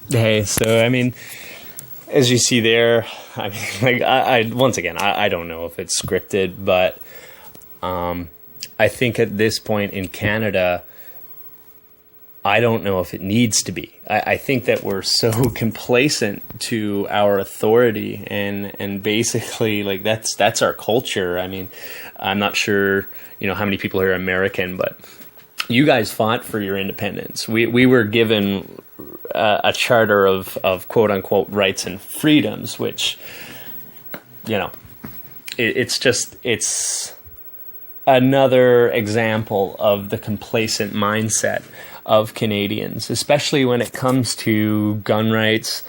Hey, so I mean, as you see there, I mean, like I once again, I don't know if it's scripted, but I think at this point in Canada, I don't know if it needs to be. I think that we're so complacent to our authority, and basically like that's our culture. I mean, I'm not sure how many people here are American, but you guys fought for your independence. We were given a charter of quote unquote rights and freedoms, which it's another example of the complacent mindset of Canadians, especially when it comes to gun rights,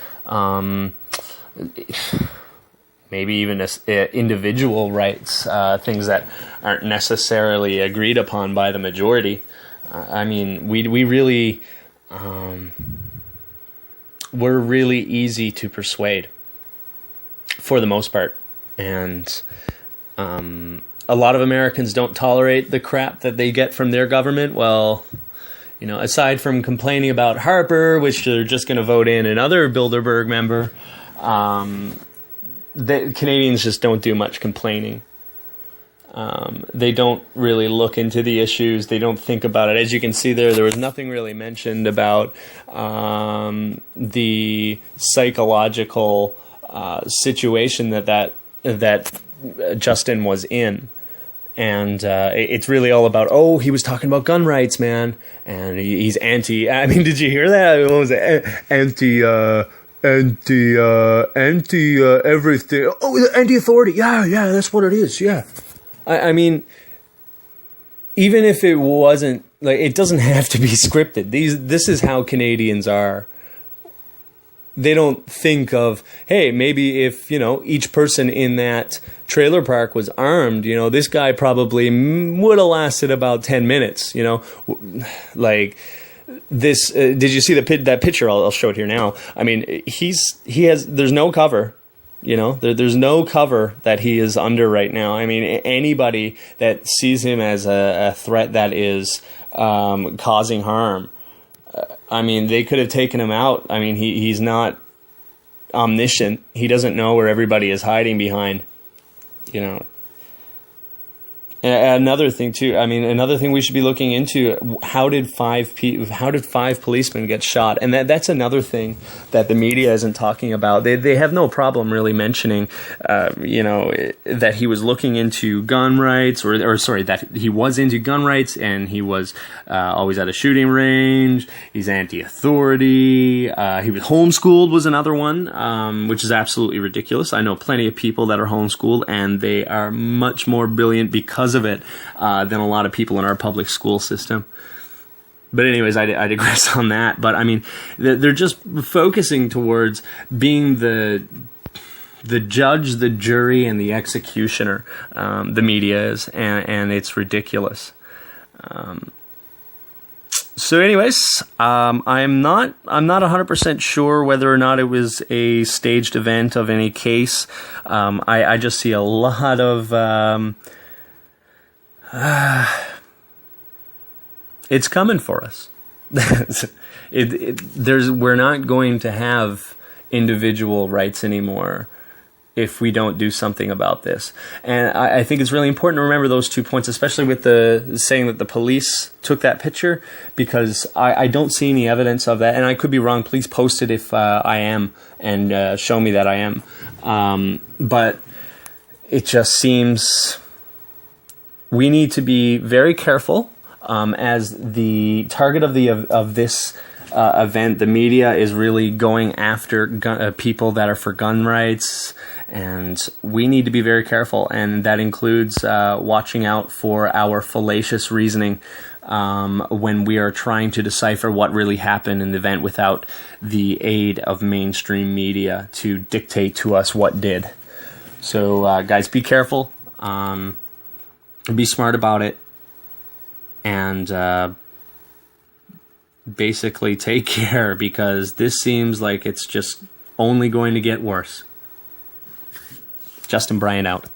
maybe even individual rights, things that aren't necessarily agreed upon by the majority. I mean, we really, we're really easy to persuade for the most part. And a lot of Americans don't tolerate the crap that they get from their government. Well, aside from complaining about Harper, which they're just going to vote in another Bilderberg member, the Canadians just don't do much complaining. They don't really look into the issues. They don't think about it. As you can see there was nothing really mentioned about the psychological situation that Justin was in. And it's really all about, he was talking about gun rights, man. And he's anti. I mean, did you hear that? What was it? Anti everything. Oh, anti-authority. Yeah, that's what it is. Yeah. I mean, even if it wasn't, like, it doesn't have to be scripted. This is how Canadians are. They don't think of, hey, maybe if, each person in that trailer park was armed, this guy probably would have lasted about 10 minutes, like this. Did you see that picture? I'll show it here now. I mean, there's no cover, there's no cover that he is under right now. I mean, anybody that sees him as a threat that is causing harm, I mean, they could have taken him out. I mean, he's not omniscient. He doesn't know where everybody is hiding behind, Another thing too. I mean, another thing we should be looking into: how did five policemen get shot? And that's another thing that the media isn't talking about. They have no problem really mentioning, that he was looking into gun rights, or sorry, that he was into gun rights, and he was always at a shooting range. He's anti-authority. He was homeschooled was another one, which is absolutely ridiculous. I know plenty of people that are homeschooled, and they are much more brilliant because of it than a lot of people in our public school system. But anyways, I digress on that. But I mean, they're just focusing towards being the judge, the jury, and the executioner. The media is, and it's ridiculous. So anyways, I'm not 100% sure whether or not it was a staged event of any case. I just see a lot of it's coming for us. We're not going to have individual rights anymore if we don't do something about this. And I think it's really important to remember those 2 points, especially with the saying that the police took that picture, because I don't see any evidence of that. And I could be wrong. Please post it if I am, and show me that I am. But it just seems we need to be very careful. As the target of this event, the media is really going after people that are for gun rights, and we need to be very careful. And that includes watching out for our fallacious reasoning when we are trying to decipher what really happened in the event without the aid of mainstream media to dictate to us what did. So, guys, be careful. Be smart about it. And basically take care, because this seems like it's just only going to get worse. Justin Bryant out.